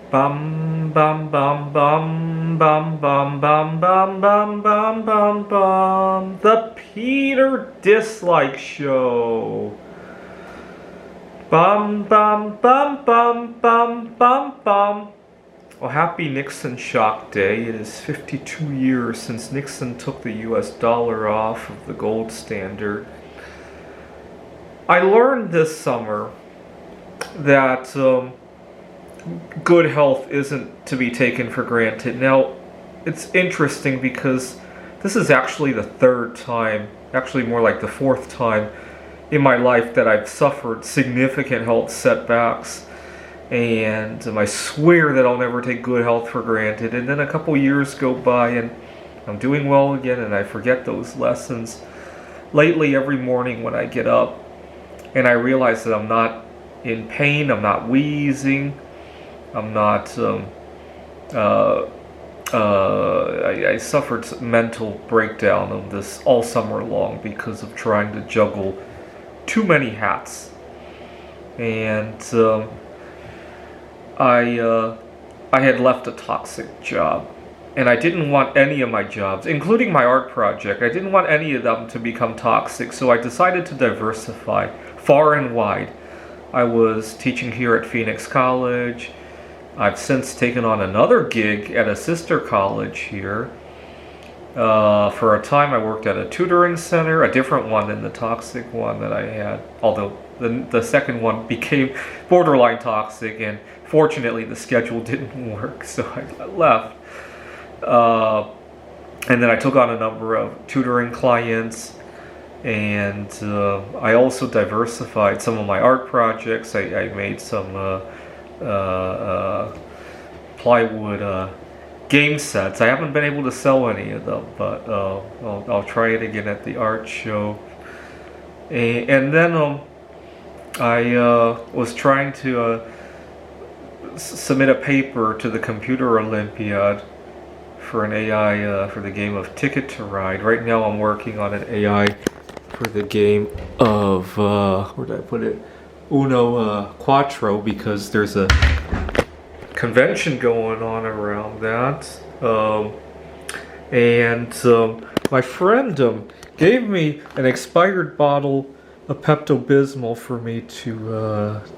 Bum bum bum bum bum bum bum bum bum bum bum bum. The Peter Dislike Show. Bum bum bum bum bum bum bum. Well, happy Nixon Shock Day. It is 52 years since Nixon took the US dollar off of the gold standard. I learned this summer that good health isn't to be taken for granted. Now, it's interesting because this is actually the third time, actually more like the fourth time in my life that I've suffered significant health setbacks. And I swear that I'll never take good health for granted. And then a couple years go by and I'm doing well again and I forget those lessons. Lately, every morning when I get up and I realize that I'm not in pain, I'm not wheezing, I'm not, I suffered mental breakdown of this all summer long because of trying to juggle too many hats. And I had left a toxic job, and I didn't want any of my jobs, including my art project. I didn't want any of them to become toxic, so I decided to diversify far and wide. I was teaching here at Phoenix College. I've since taken on another gig at a sister college here. For a time, I worked at a tutoring center, a different one than the toxic one that I had, although the second one became borderline toxic, and fortunately the schedule didn't work, so I left. And then I took on a number of tutoring clients, and I also diversified some of my art projects. I made some plywood game sets. I haven't been able to sell any of them, but I'll try it again at the art show. And then I was trying to submit a paper to the Computer Olympiad for an AI for the game of Ticket to Ride. Right now I'm working on an AI for the game of, where did I put it? Uno Quattro, because there's a convention going on around that. My friend gave me an expired bottle of Pepto-Bismol for me to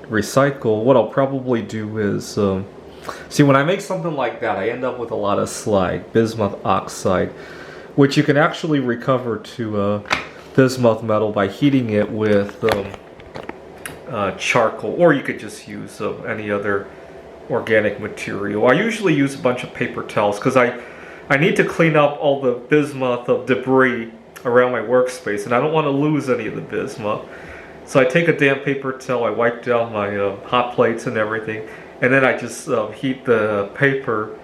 recycle. What I'll probably do is, see, when I make something like that, I end up with a lot of slag, bismuth oxide, which you can actually recover to bismuth metal by heating it with charcoal, or you could just use any other organic material. I usually use a bunch of paper towels because I need to clean up all the bismuth of debris around my workspace, and I don't want to lose any of the bismuth. So I take a damp paper towel, I wipe down my hot plates and everything, and then I just heat the paper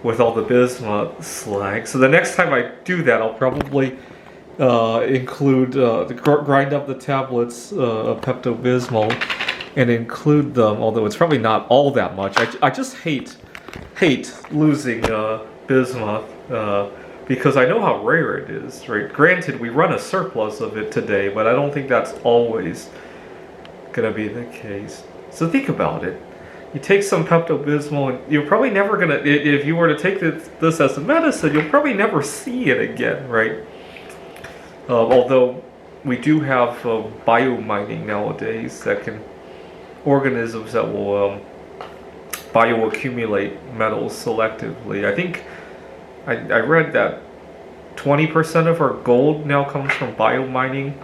with all the bismuth slag. So the next time I do that, I'll probably include grind up the tablets of Pepto-Bismol and include them, although it's probably not all that much. I just hate losing bismuth because I know how rare it is, right? Granted, we run a surplus of it today, but I don't think that's always gonna be the case. So think about it. You take some Pepto-Bismol, and you're probably never gonna, if you were to take this as a medicine, you'll probably never see it again, right? Although we do have biomining nowadays that can, organisms that will bioaccumulate metals selectively. I think I read that 20% of our gold now comes from biomining,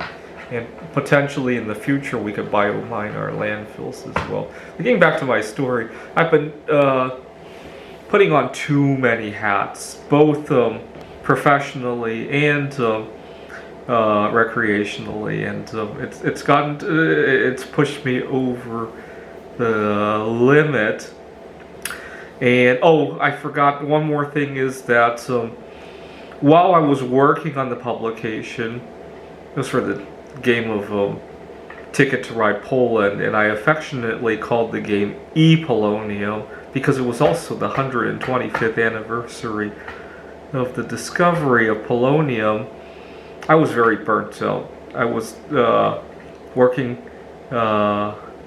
and potentially in the future we could biomine our landfills as well. Getting back to my story, I've been putting on too many hats, both professionally and recreationally, and it's pushed me over the limit. And I forgot one more thing is that while I was working on the publication, it was for the game of Ticket to Ride Poland, and I affectionately called the game E-Polonium because it was also the 125th anniversary of the discovery of polonium. I was very burnt out. I was working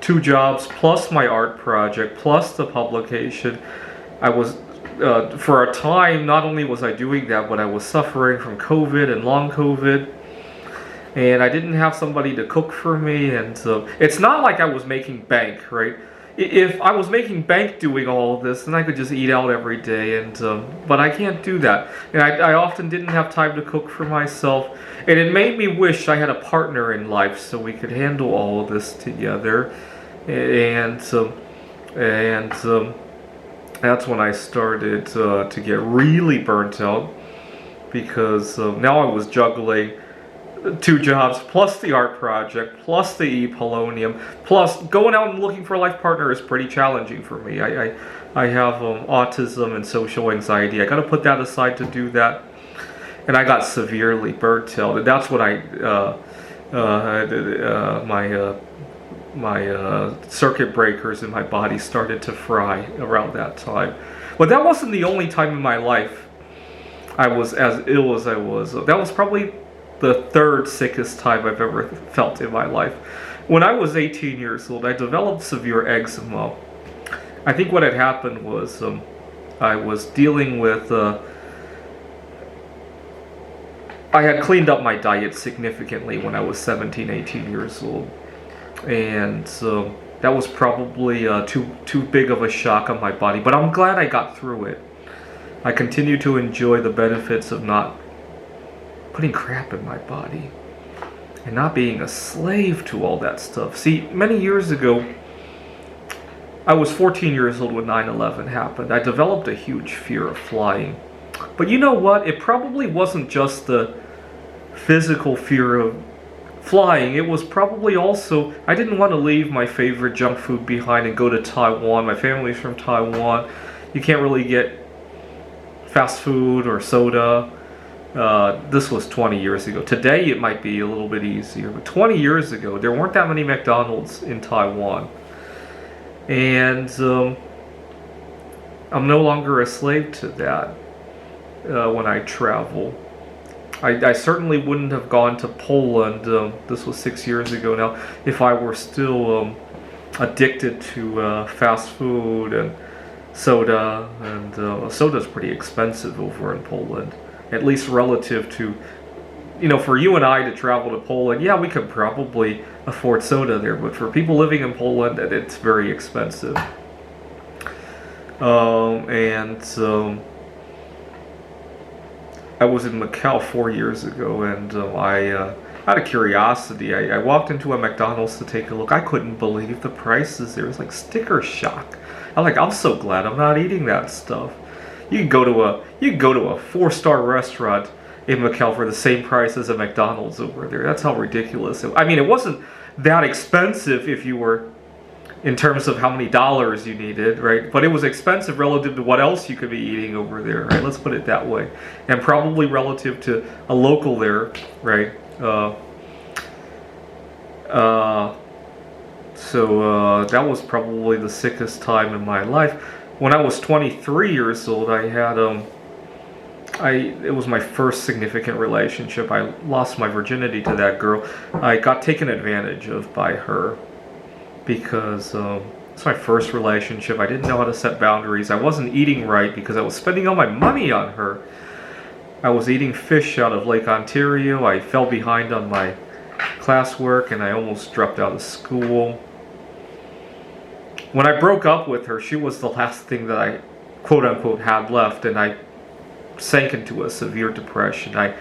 2 jobs plus my art project plus the publication. I was for a time, not only was I doing that, but I was suffering from COVID and long COVID, and I didn't have somebody to cook for me, and it's not like I was making bank, right? If I was making bank doing all of this, then I could just eat out every day, and but I can't do that. And I often didn't have time to cook for myself, and it made me wish I had a partner in life so we could handle all of this together. And that's when I started to get really burnt out, because now I was juggling 2 jobs, plus the art project, plus the e-polonium, plus going out and looking for a life partner is pretty challenging for me. I have autism and social anxiety. I got to put that aside to do that, and I got severely burnt out. And that's when my circuit breakers in my body started to fry around that time. But that wasn't the only time in my life I was as ill as I was. That was probably the 3rd sickest time I've ever felt in my life. When I was 18 years old, I developed severe eczema. I think what had happened was I was dealing with... I had cleaned up my diet significantly when I was 17, 18 years old. And that was probably too big of a shock on my body. But I'm glad I got through it. I continue to enjoy the benefits of not putting crap in my body and not being a slave to all that stuff. See, many years ago, I was 14 years old when 9/11 happened. I developed a huge fear of flying. But you know what? It probably wasn't just the physical fear of flying. It was probably also, I didn't want to leave my favorite junk food behind and go to Taiwan. My family's from Taiwan. You can't really get fast food or soda. This was 20 years ago. Today it might be a little bit easier, but 20 years ago there weren't that many McDonald's in Taiwan. And I'm no longer a slave to that when I travel. I certainly wouldn't have gone to Poland, this was 6 years ago now, if I were still addicted to fast food and soda. And soda's pretty expensive over in Poland, at least relative to, for you and I to travel to Poland, yeah, we could probably afford soda there, but for people living in Poland, it's very expensive. I was in Macau 4 years ago, and out of curiosity, I walked into a McDonald's to take a look. I couldn't believe the prices there. It was like sticker shock. I'm so glad I'm not eating that stuff. You can go to a 4-star restaurant in Macau for the same price as a McDonald's over there. That's how ridiculous it. I mean, it wasn't that expensive if you were, in terms of how many dollars you needed, right? But it was expensive relative to what else you could be eating over there, right? Let's put it that way. And probably relative to a local there, right? So that was probably the sickest time in my life. When I was 23 years old, I had it was my first significant relationship. I lost my virginity to that girl. I got taken advantage of by her because it's my first relationship. I didn't know how to set boundaries. I wasn't eating right because I was spending all my money on her. I was eating fish out of Lake Ontario. I fell behind on my classwork and I almost dropped out of school. When I broke up with her, she was the last thing that I, quote unquote, had left, and I sank into a severe depression. I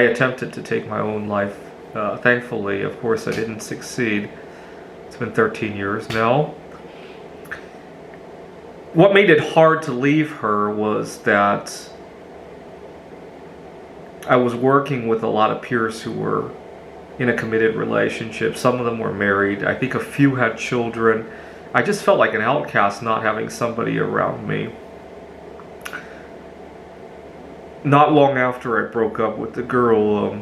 attempted to take my own life. Thankfully, of course, I didn't succeed. It's been 13 years now. What made it hard to leave her was that I was working with a lot of peers who were in a committed relationship. Some of them were married. I think a few had children. I just felt like an outcast not having somebody around me. Not long after I broke up with the girl,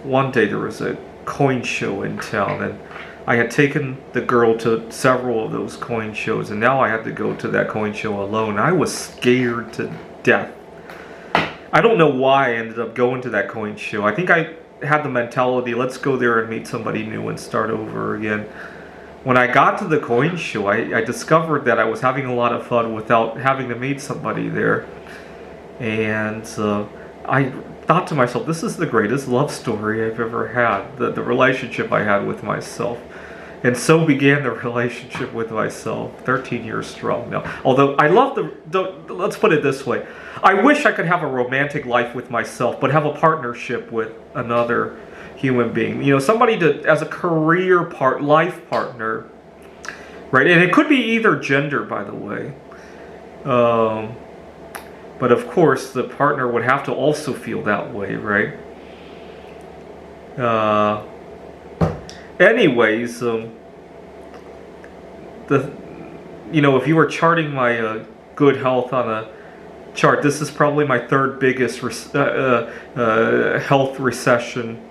one day there was a coin show in town, and I had taken the girl to several of those coin shows, and now I had to go to that coin show alone. I was scared to death. I don't know why I ended up going to that coin show. I think I had the mentality, let's go there and meet somebody new and start over again. when I got to the coin show, I discovered that I was having a lot of fun without having to meet somebody there. And I thought to myself, this is the greatest love story I've ever had, the relationship I had with myself. And so began the relationship with myself, 13 years strong now. Although I love let's put it this way. I wish I could have a romantic life with myself, but have a partnership with another human being. You know, somebody as a career life partner, right? And it could be either gender, by the way. But of course, the partner would have to also feel that way, right? Anyways, if you were charting my good health on a chart, this is probably my third biggest health recession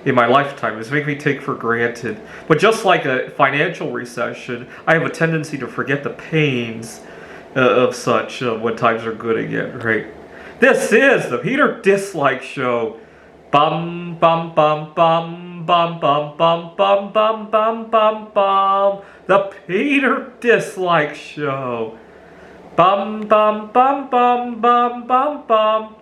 in my lifetime. It's making me take for granted. But just like a financial recession, I have a tendency to forget the pains of such when times are good again, right? This is the Peter Dislike Show. Bum bum bum bum bum bum bum bum bum bum bum bum. The Peter Dislike Show. Bum bum bum bum bum bum bum.